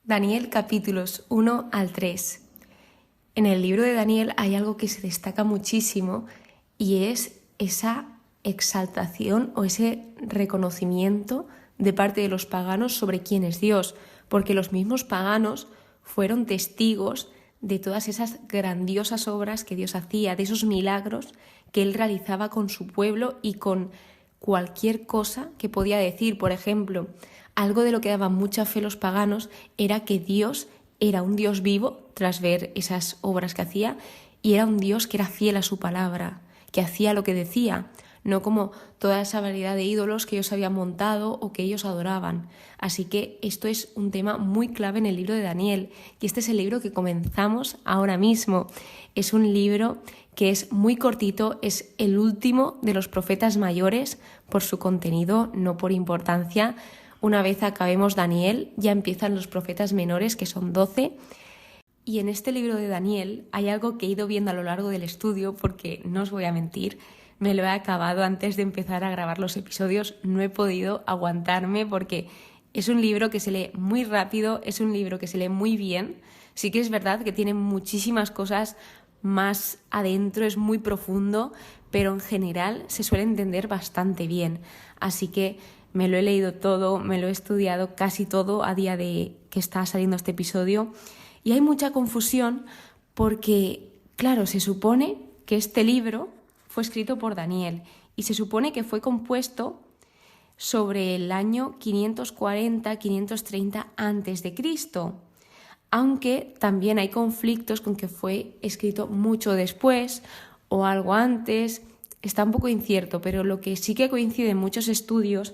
Daniel capítulos 1 al 3. En el libro de Daniel hay algo que se destaca muchísimo y es esa exaltación o ese reconocimiento de parte de los paganos sobre quién es Dios, porque los mismos paganos fueron testigos de todas esas grandiosas obras que Dios hacía, de esos milagros que Él realizaba con su pueblo y con cualquier cosa que podía decir. Por ejemplo, algo de lo que daban mucha fe los paganos era que Dios era un Dios vivo tras ver esas obras que hacía y era un Dios que era fiel a su palabra, que hacía lo que decía, no como toda esa variedad de ídolos que ellos habían montado o que ellos adoraban. Así que esto es un tema muy clave en el libro de Daniel y este es el libro que comenzamos ahora mismo. Es un libro que es muy cortito, es el último de los profetas mayores por su contenido, no por importancia. Una vez acabemos Daniel, ya empiezan los profetas menores, que son 12. Y en este libro de Daniel hay algo que he ido viendo a lo largo del estudio, porque no os voy a mentir, me lo he acabado antes de empezar a grabar los episodios, no he podido aguantarme porque es un libro que se lee muy rápido, es un libro que se lee muy bien. Sí que es verdad que tiene muchísimas cosas más adentro, es muy profundo, pero en general se suele entender bastante bien. Así que me lo he leído todo, me lo he estudiado casi todo a día de que está saliendo este episodio. Y hay mucha confusión porque, claro, se supone que este libro fue escrito por Daniel y se supone que fue compuesto sobre el año 540-530 a.C., aunque también hay conflictos con que fue escrito mucho después o algo antes. Está un poco incierto, pero lo que sí que coincide en muchos estudios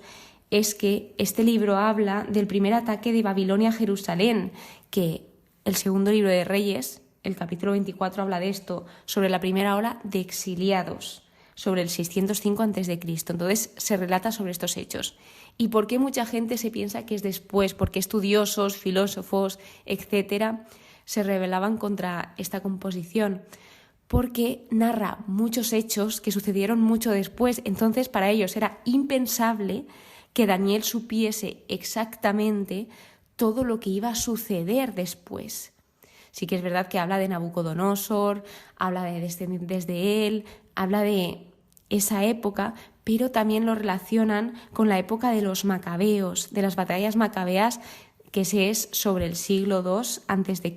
es que este libro habla del primer ataque de Babilonia a Jerusalén, que el segundo libro de Reyes, el capítulo 24, habla de esto, sobre la primera ola de exiliados, sobre el 605 a.C. Entonces se relata sobre estos hechos. ¿Y por qué mucha gente se piensa que es después? Porque estudiosos, filósofos, etcétera, se rebelaban contra esta composición. Porque narra muchos hechos que sucedieron mucho después. Entonces para ellos era impensable que Daniel supiese exactamente todo lo que iba a suceder después. Sí que es verdad que habla de Nabucodonosor, habla de descendientes de él, habla de esa época, pero también lo relacionan con la época de los macabeos, de las batallas macabeas, que es sobre el siglo II a.C.,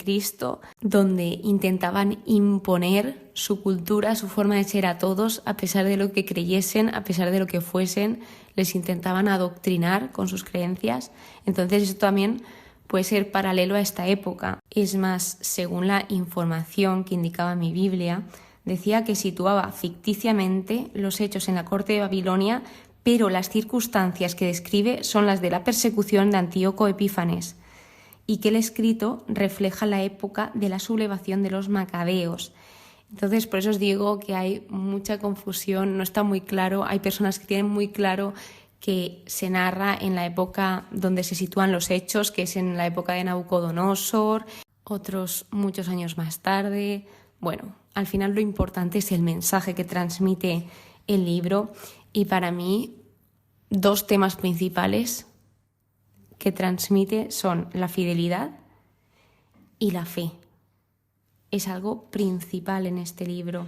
donde intentaban imponer su cultura, su forma de ser a todos, a pesar de lo que creyesen, a pesar de lo que fuesen, les intentaban adoctrinar con sus creencias. Entonces eso también puede ser paralelo a esta época. Es más, según la información que indicaba mi Biblia, decía que situaba ficticiamente los hechos en la corte de Babilonia, pero las circunstancias que describe son las de la persecución de Antíoco Epífanes y que el escrito refleja la época de la sublevación de los macabeos. Entonces, por eso os digo que hay mucha confusión, no está muy claro, hay personas que tienen muy claro que se narra en la época donde se sitúan los hechos, que es en la época de Nabucodonosor, otros muchos años más tarde. Bueno, al final lo importante es el mensaje que transmite el libro y para mí 2 temas principales que transmite son la fidelidad y la fe. Es algo principal en este libro,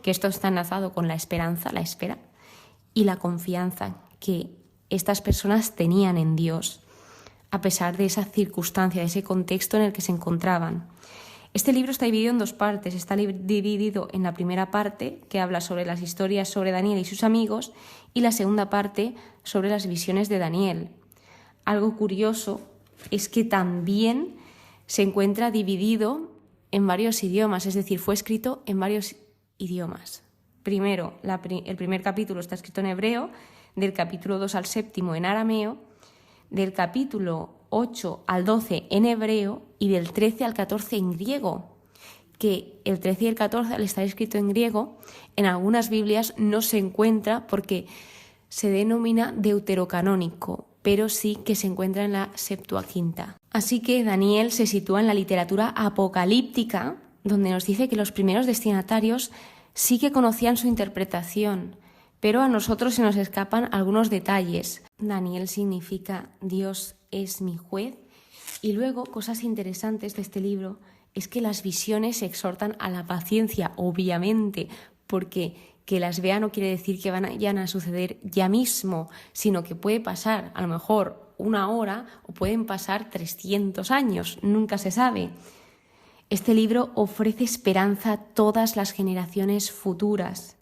que esto está enlazado con la esperanza, la espera, y la confianza que estas personas tenían en Dios, a pesar de esa circunstancia, de ese contexto en el que se encontraban. Este libro está dividido en 2 partes. Está dividido en la primera parte, que habla sobre las historias sobre Daniel y sus amigos, y la segunda parte sobre las visiones de Daniel. Algo curioso es que también se encuentra dividido en varios idiomas, es decir, fue escrito en varios idiomas. Primero, el primer capítulo está escrito en hebreo, del capítulo 2 al 7 en arameo, del capítulo 8 al 12 en hebreo y del 13 al 14 en griego, que el 13 y el 14 al estar escrito en griego, en algunas Biblias no se encuentra porque se denomina deuterocanónico, pero sí que se encuentra en la Septuaginta. Así que Daniel se sitúa en la literatura apocalíptica, donde nos dice que los primeros destinatarios sí que conocían su interpretación, pero a nosotros se nos escapan algunos detalles. Daniel significa Dios es mi juez Y luego, cosas interesantes de este libro es que las visiones exhortan a la paciencia, obviamente, porque que las vea no quiere decir que vayan a suceder ya mismo, sino que puede pasar a lo mejor 1 hora o pueden pasar 300 años, nunca se sabe. Este libro ofrece esperanza a todas las generaciones futuras.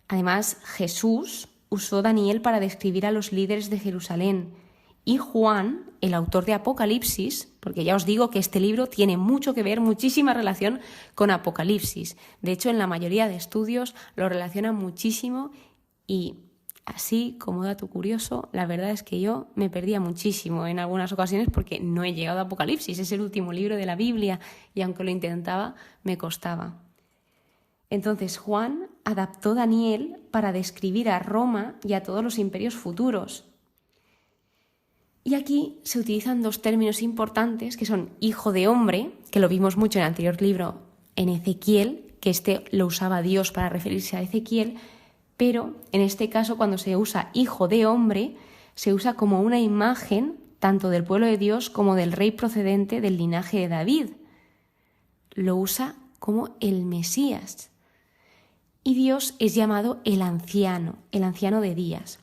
Además, Jesús usó Daniel para describir a los líderes de Jerusalén. Y Juan, el autor de Apocalipsis, porque ya os digo que este libro tiene mucho que ver, muchísima relación con Apocalipsis. De hecho, en la mayoría de estudios lo relacionan muchísimo y así, como dato curioso, la verdad es que yo me perdía muchísimo en algunas ocasiones porque no he llegado a Apocalipsis. Es el último libro de la Biblia y aunque lo intentaba, me costaba. Entonces Juan adaptó Daniel para describir a Roma y a todos los imperios futuros. Y aquí se utilizan 2 términos importantes que son hijo de hombre, que lo vimos mucho en el anterior libro en Ezequiel, que este lo usaba Dios para referirse a Ezequiel, pero en este caso cuando se usa hijo de hombre se usa como una imagen tanto del pueblo de Dios como del rey procedente del linaje de David. Lo usa como el Mesías. Y Dios es llamado el anciano de días.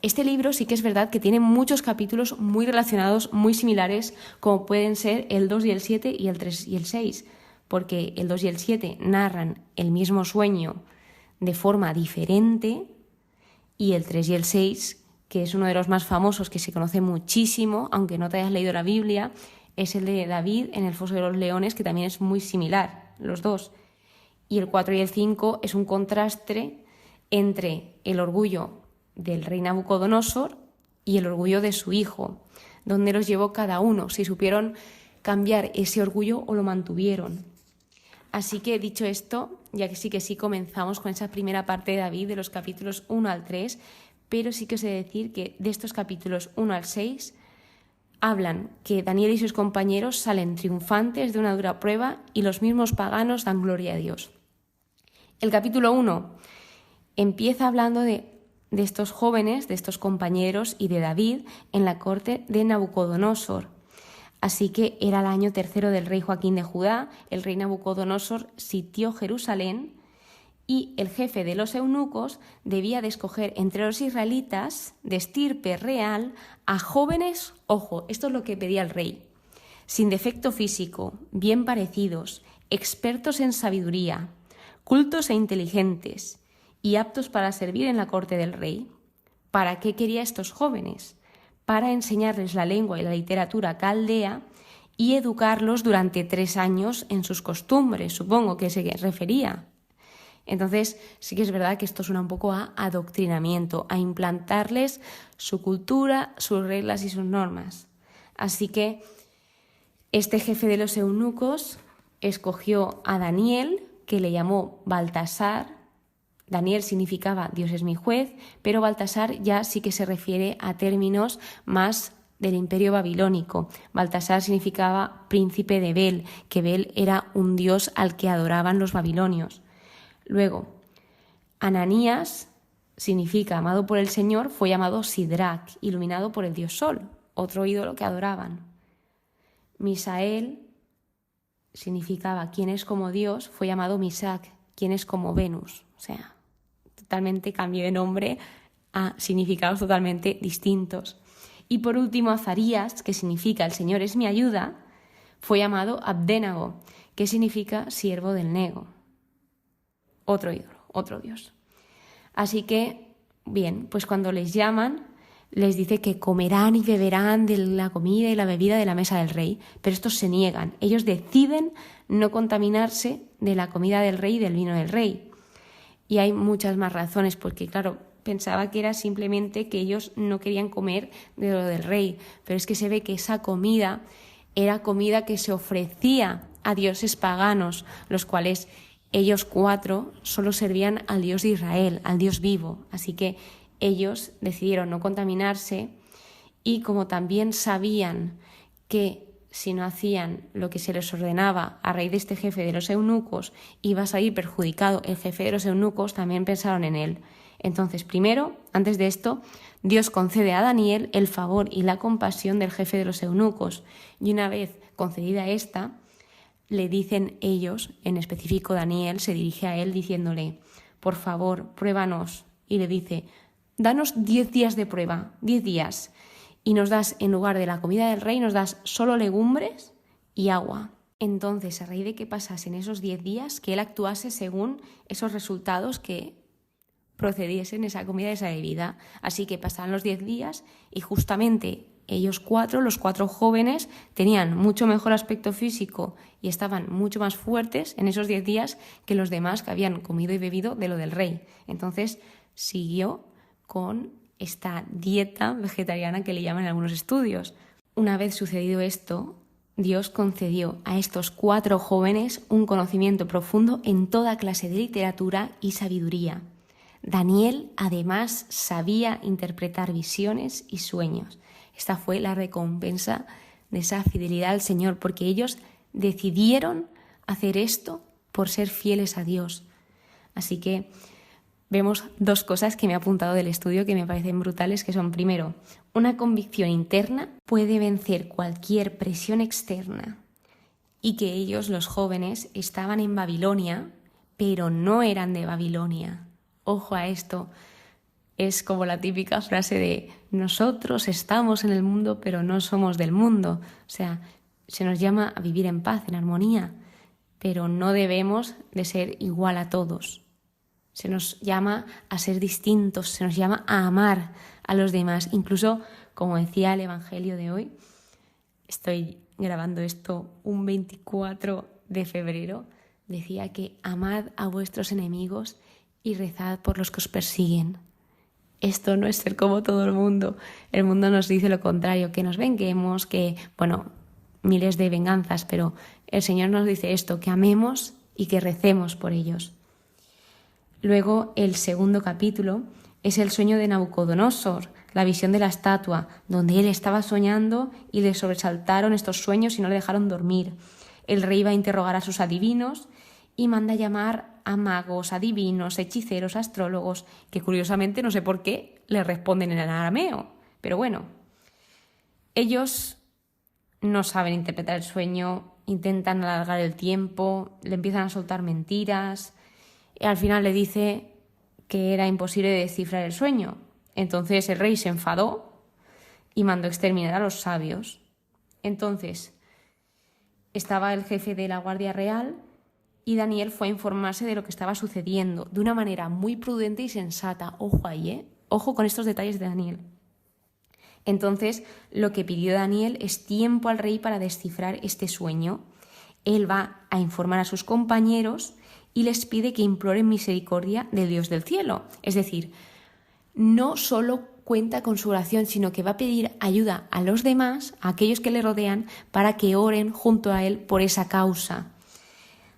Este libro sí que es verdad que tiene muchos capítulos muy relacionados, muy similares, como pueden ser el 2 y el 7 y el 3 y el 6, porque el 2 y el 7 narran el mismo sueño de forma diferente y el 3 y el 6, que es uno de los más famosos que se conoce muchísimo, aunque no te hayas leído la Biblia, es el de David en el foso de los leones, que también es muy similar, los dos. Y el 4 y el 5 es un contraste entre el orgullo del rey Nabucodonosor y el orgullo de su hijo, donde los llevó cada uno, si supieron cambiar ese orgullo o lo mantuvieron. Así que dicho esto, ya que sí comenzamos con esa primera parte de David de los capítulos 1 al 3, pero sí que os he de decir que de estos capítulos 1 al 6 hablan que Daniel y sus compañeros salen triunfantes de una dura prueba y los mismos paganos dan gloria a Dios. El capítulo 1 empieza hablando de estos jóvenes, de estos compañeros y de David en la corte de Nabucodonosor. Así que era el año 3 del rey Joaquín de Judá, el rey Nabucodonosor sitió Jerusalén y el jefe de los eunucos debía de escoger entre los israelitas de estirpe real a jóvenes, ojo, esto es lo que pedía el rey, sin defecto físico, bien parecidos, expertos en sabiduría, cultos e inteligentes y aptos para servir en la corte del rey. ¿Para qué quería estos jóvenes? Para enseñarles la lengua y la literatura caldea y educarlos durante 3 años en sus costumbres, supongo que se refería. Entonces, sí que es verdad que esto suena un poco a adoctrinamiento, a implantarles su cultura, sus reglas y sus normas. Así que este jefe de los eunucos escogió a Daniel, que le llamó Baltasar. Daniel significaba Dios es mi juez, pero Baltasar ya sí que se refiere a términos más del imperio babilónico. Baltasar significaba príncipe de Bel, que Bel era un dios al que adoraban los babilonios. Luego, Ananías significa amado por el Señor, fue llamado Sidrac, iluminado por el dios Sol, otro ídolo que adoraban. Misael significaba quien es como Dios, fue llamado Misac, quien es como Venus. O sea, totalmente cambio de nombre a significados totalmente distintos. Y por último, Azarías, que significa el Señor es mi ayuda, fue llamado Abdenago, que significa siervo del Nego. Otro ídolo, otro dios. Así que, bien, pues cuando les llaman, les dice que comerán y beberán de la comida y la bebida de la mesa del rey, pero estos se niegan. Ellos deciden no contaminarse de la comida del rey y del vino del rey. Y hay muchas más razones, porque claro, pensaba que era simplemente que ellos no querían comer de lo del rey, pero es que se ve que esa comida era comida que se ofrecía a dioses paganos, los cuales ellos 4 solo servían al Dios de Israel, al Dios vivo. Así que ellos decidieron no contaminarse y como también sabían que si no hacían lo que se les ordenaba a raíz de este jefe de los eunucos, iba a salir perjudicado el jefe de los eunucos, también pensaron en él. Entonces, primero, antes de esto, Dios concede a Daniel el favor y la compasión del jefe de los eunucos. Y una vez concedida esta, le dicen ellos, en específico Daniel, se dirige a él diciéndole: por favor, pruébanos. Y le dice: danos 10 días de prueba, 10 días. Y nos das, en lugar de la comida del rey, nos das solo legumbres y agua. Entonces, a raíz de que pasasen esos 10 días, que él actuase según esos resultados que procediesen esa comida y esa bebida. Así que pasaban los 10 días y justamente ellos los 4 jóvenes, tenían mucho mejor aspecto físico y estaban mucho más fuertes en esos 10 días que los demás que habían comido y bebido de lo del rey. Entonces siguió con esta dieta vegetariana que le llaman en algunos estudios. Una vez sucedido esto, Dios concedió a estos 4 jóvenes un conocimiento profundo en toda clase de literatura y sabiduría. Daniel, además, sabía interpretar visiones y sueños. Esta fue la recompensa de esa fidelidad al Señor, porque ellos decidieron hacer esto por ser fieles a Dios. Así que vemos 2 cosas que me he apuntado del estudio que me parecen brutales, que son, primero, una convicción interna puede vencer cualquier presión externa, y que ellos, los jóvenes, estaban en Babilonia, pero no eran de Babilonia. Ojo a esto, es como la típica frase de nosotros estamos en el mundo pero no somos del mundo. O sea, se nos llama a vivir en paz, en armonía, pero no debemos de ser igual a todos. Se nos llama a ser distintos, se nos llama a amar a los demás. Incluso, como decía el Evangelio de hoy, estoy grabando esto un 24 de febrero, decía que amad a vuestros enemigos y rezad por los que os persiguen. Esto no es ser como todo el mundo. El mundo nos dice lo contrario, que nos venguemos, que, miles de venganzas, pero el Señor nos dice esto, que amemos y que recemos por ellos. Luego, el segundo capítulo es el sueño de Nabucodonosor, la visión de la estatua, donde él estaba soñando y le sobresaltaron estos sueños y no le dejaron dormir. El rey va a interrogar a sus adivinos y manda llamar a magos, adivinos, hechiceros, astrólogos, que curiosamente no sé por qué le responden en arameo. Pero bueno, ellos no saben interpretar el sueño, intentan alargar el tiempo, le empiezan a soltar mentiras y al final le dice que era imposible descifrar el sueño. Entonces el rey se enfadó y mandó exterminar a los sabios. Entonces estaba el jefe de la Guardia Real y Daniel fue a informarse de lo que estaba sucediendo de una manera muy prudente y sensata. Ojo ahí, Ojo con estos detalles de Daniel. Entonces, lo que pidió Daniel es tiempo al rey para descifrar este sueño. Él va a informar a sus compañeros y les pide que imploren misericordia del Dios del cielo. Es decir, no solo cuenta con su oración, sino que va a pedir ayuda a los demás, a aquellos que le rodean, para que oren junto a él por esa causa.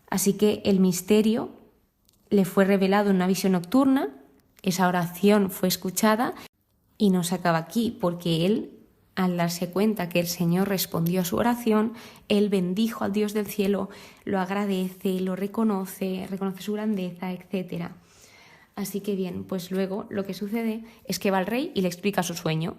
Así que el misterio le fue revelado en una visión nocturna, esa oración fue escuchada y no se acaba aquí, porque él, al darse cuenta que el Señor respondió a su oración, él bendijo al Dios del cielo, lo agradece, lo reconoce su grandeza, etc. Así que bien, pues luego lo que sucede es que va al rey y le explica su sueño.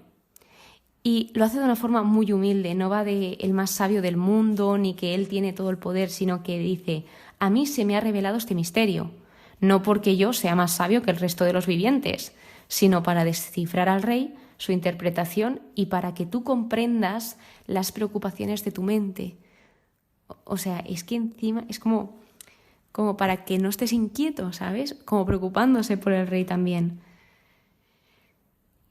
Y lo hace de una forma muy humilde, no va de el más sabio del mundo ni que él tiene todo el poder, sino que dice: a mí se me ha revelado este misterio, no porque yo sea más sabio que el resto de los vivientes, sino para descifrar al rey su interpretación y para que tú comprendas las preocupaciones de tu mente. O sea, es que encima es como para que no estés inquieto, ¿sabes? Como preocupándose por el rey también.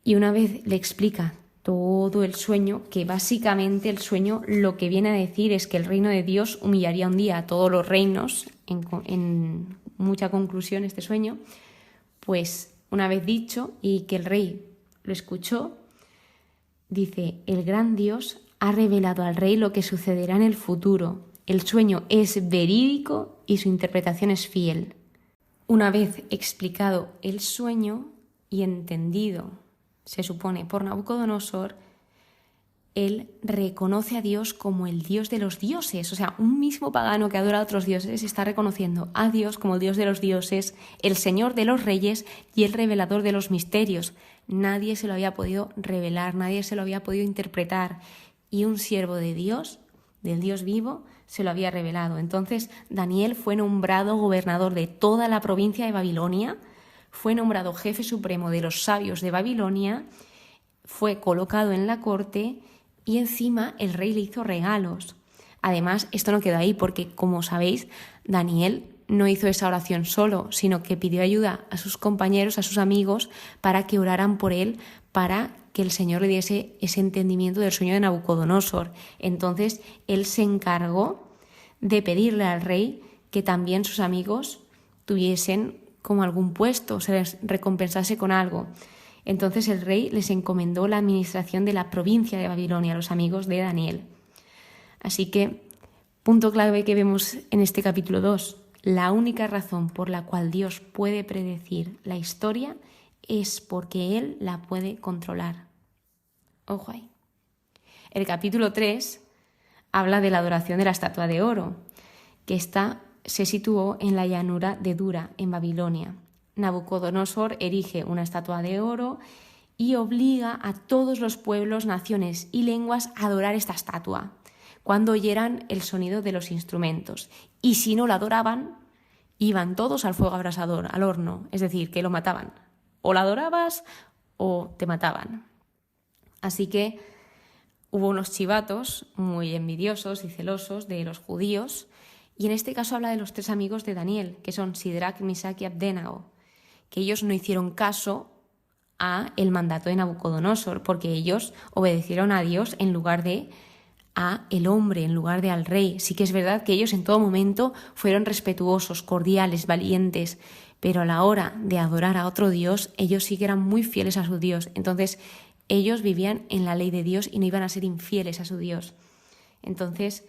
Y una vez le explica todo el sueño, que básicamente el sueño lo que viene a decir es que el reino de Dios humillaría un día a todos los reinos, en mucha conclusión este sueño, pues una vez dicho y que el rey lo escuchó, dice: el gran Dios ha revelado al rey lo que sucederá en el futuro. El sueño es verídico y su interpretación es fiel. Una vez explicado el sueño y entendido, se supone, por Nabucodonosor, él reconoce a Dios como el Dios de los dioses. O sea, un mismo pagano que adora a otros dioses está reconociendo a Dios como el Dios de los dioses, el Señor de los reyes y el revelador de los misterios. Nadie se lo había podido revelar, nadie se lo había podido interpretar. Y un siervo de Dios, del Dios vivo, se lo había revelado. Entonces, Daniel fue nombrado gobernador de toda la provincia de Babilonia, fue nombrado jefe supremo de los sabios de Babilonia, fue colocado en la corte y encima el rey le hizo regalos. Además, esto no quedó ahí porque, como sabéis, Daniel no hizo esa oración solo, sino que pidió ayuda a sus compañeros, a sus amigos, para que oraran por él, para que el Señor le diese ese entendimiento del sueño de Nabucodonosor. Entonces, él se encargó de pedirle al rey que también sus amigos tuviesen como algún puesto, se les recompensase con algo. Entonces el rey les encomendó la administración de la provincia de Babilonia a los amigos de Daniel. Así que, punto clave que vemos en este capítulo 2, la única razón por la cual Dios puede predecir la historia es porque Él la puede controlar. Ojo ahí. El capítulo 3 habla de la adoración de la estatua de oro, que esta se situó en la llanura de Dura, en Babilonia. Nabucodonosor erige una estatua de oro y obliga a todos los pueblos, naciones y lenguas a adorar esta estatua cuando oyeran el sonido de los instrumentos. Y si no la adoraban, iban todos al fuego abrasador, al horno, es decir, que lo mataban. O la adorabas o te mataban. Así que hubo unos chivatos muy envidiosos y celosos de los judíos, y en este caso habla de los 3 amigos de Daniel, que son Sidrac, Misac y Abdenago, que ellos no hicieron caso a el mandato de Nabucodonosor, porque ellos obedecieron a Dios en lugar de a el hombre, en lugar de al rey. Sí que es verdad que ellos en todo momento fueron respetuosos, cordiales, valientes, pero a la hora de adorar a otro Dios, ellos sí que eran muy fieles a su Dios. Entonces, ellos vivían en la ley de Dios y no iban a ser infieles a su Dios. Entonces,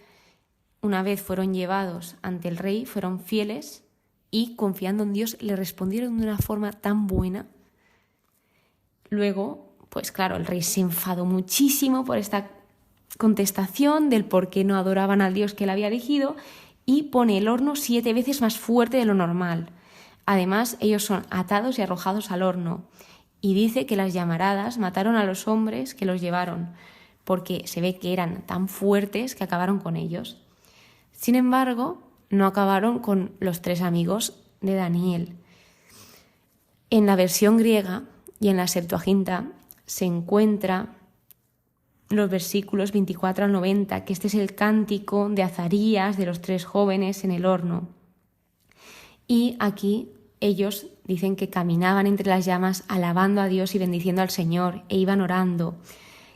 una vez fueron llevados ante el rey, fueron fieles y, confiando en Dios, le respondieron de una forma tan buena. Luego, pues claro, el rey se enfadó muchísimo por esta contestación del por qué no adoraban al Dios que él había elegido y pone el horno 7 veces más fuerte de lo normal. Además, ellos son atados y arrojados al horno. Y dice que las llamaradas mataron a los hombres que los llevaron, porque se ve que eran tan fuertes que acabaron con ellos. Sin embargo, no acabaron con los 3 amigos de Daniel. En la versión griega y en la Septuaginta se encuentra los versículos 24 al 90, que este es el cántico de Azarías de los 3 jóvenes en el horno. Y aquí ellos dicen que caminaban entre las llamas alabando a Dios y bendiciendo al Señor e iban orando.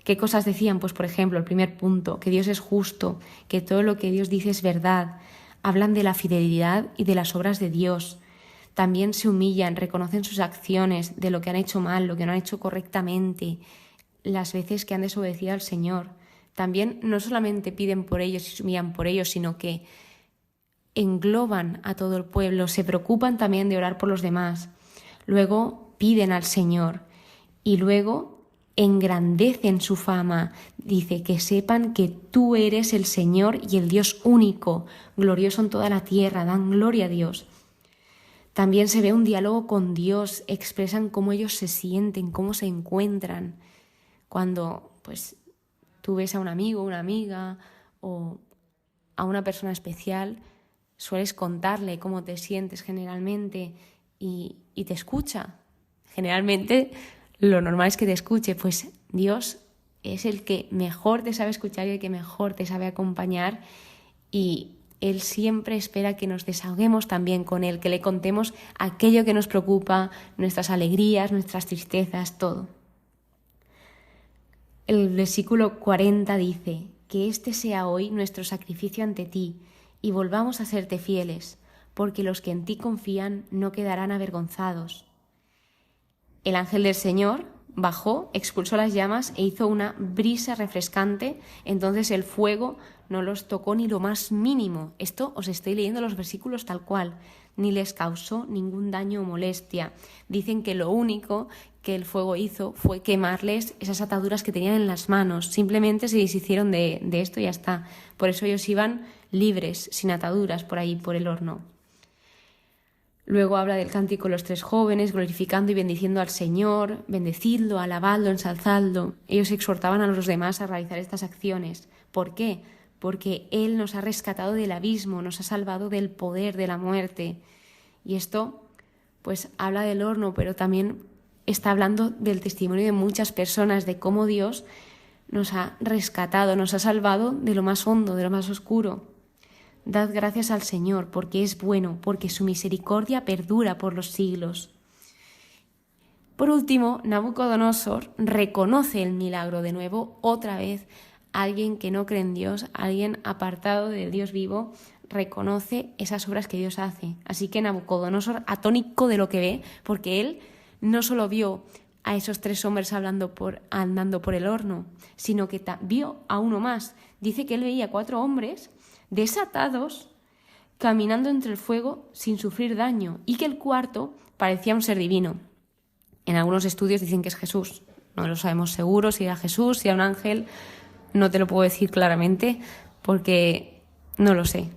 ¿Qué cosas decían? Pues por ejemplo, el primer punto, que Dios es justo, que todo lo que Dios dice es verdad. Hablan de la fidelidad y de las obras de Dios. También se humillan, reconocen sus acciones, de lo que han hecho mal, lo que no han hecho correctamente, las veces que han desobedecido al Señor. También no solamente piden por ellos y se humillan por ellos, sino que engloban a todo el pueblo, se preocupan también de orar por los demás. Luego piden al Señor y luego engrandecen su fama. Dice que sepan que tú eres el Señor y el Dios único, glorioso en toda la tierra, dan gloria a Dios. También se ve un diálogo con Dios, expresan cómo ellos se sienten, cómo se encuentran. Cuando pues tú ves a un amigo, una amiga o a una persona especial, sueles contarle cómo te sientes generalmente y te escucha. Generalmente lo normal es que te escuche, pues Dios es el que mejor te sabe escuchar y el que mejor te sabe acompañar, y Él siempre espera que nos desahoguemos también con Él, que le contemos aquello que nos preocupa, nuestras alegrías, nuestras tristezas, todo. El versículo 40 dice: que este sea hoy nuestro sacrificio ante ti y volvamos a serte fieles, porque los que en ti confían no quedarán avergonzados. El ángel del Señor bajó, expulsó las llamas e hizo una brisa refrescante, entonces el fuego no los tocó ni lo más mínimo. Esto os estoy leyendo los versículos tal cual, ni les causó ningún daño o molestia. Dicen que lo único que el fuego hizo fue quemarles esas ataduras que tenían en las manos. Simplemente se deshicieron de esto y ya está. Por eso ellos iban libres, sin ataduras, por ahí, por el horno. Luego habla del cántico de los 3 jóvenes, glorificando y bendiciendo al Señor, bendecidlo, alabadlo, ensalzadlo. Ellos exhortaban a los demás a realizar estas acciones. ¿Por qué? Porque Él nos ha rescatado del abismo, nos ha salvado del poder de la muerte. Y esto, pues, habla del horno, pero también está hablando del testimonio de muchas personas, de cómo Dios nos ha rescatado, nos ha salvado de lo más hondo, de lo más oscuro. Dad gracias al Señor, porque es bueno, porque su misericordia perdura por los siglos. Por último, Nabucodonosor reconoce el milagro de nuevo, otra vez. Alguien que no cree en Dios, alguien apartado del Dios vivo, reconoce esas obras que Dios hace. Así que Nabucodonosor, atónico de lo que ve, porque él no solo vio a esos 3 hombres andando por el horno, sino que vio a uno más. Dice que él veía 4 hombres desatados caminando entre el fuego sin sufrir daño, y que el cuarto parecía un ser divino. En algunos estudios dicen que es Jesús. No lo sabemos seguro si era Jesús, si era un ángel. No te lo puedo decir claramente porque no lo sé.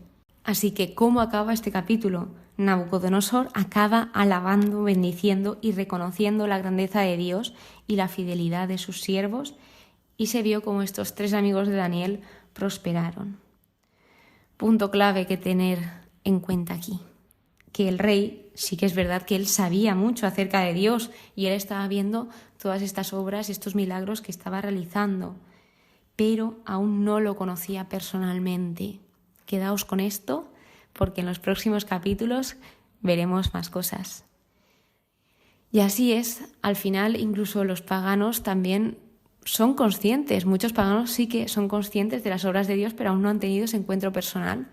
Así que, ¿cómo acaba este capítulo? Nabucodonosor acaba alabando, bendiciendo y reconociendo la grandeza de Dios y la fidelidad de sus siervos, y se vio como estos 3 amigos de Daniel prosperaron. Punto clave que tener en cuenta aquí, que el rey, sí que es verdad que él sabía mucho acerca de Dios y él estaba viendo todas estas obras, estos milagros que estaba realizando, pero aún no lo conocía personalmente. Quedaos con esto, porque en los próximos capítulos veremos más cosas. Y así es, al final incluso los paganos también son conscientes, muchos paganos sí que son conscientes de las obras de Dios, pero aún no han tenido ese encuentro personal.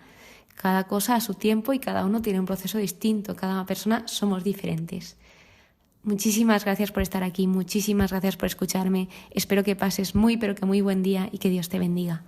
Cada cosa a su tiempo y cada uno tiene un proceso distinto, cada persona somos diferentes. Muchísimas gracias por estar aquí, muchísimas gracias por escucharme. Espero que pases muy, pero que muy buen día y que Dios te bendiga.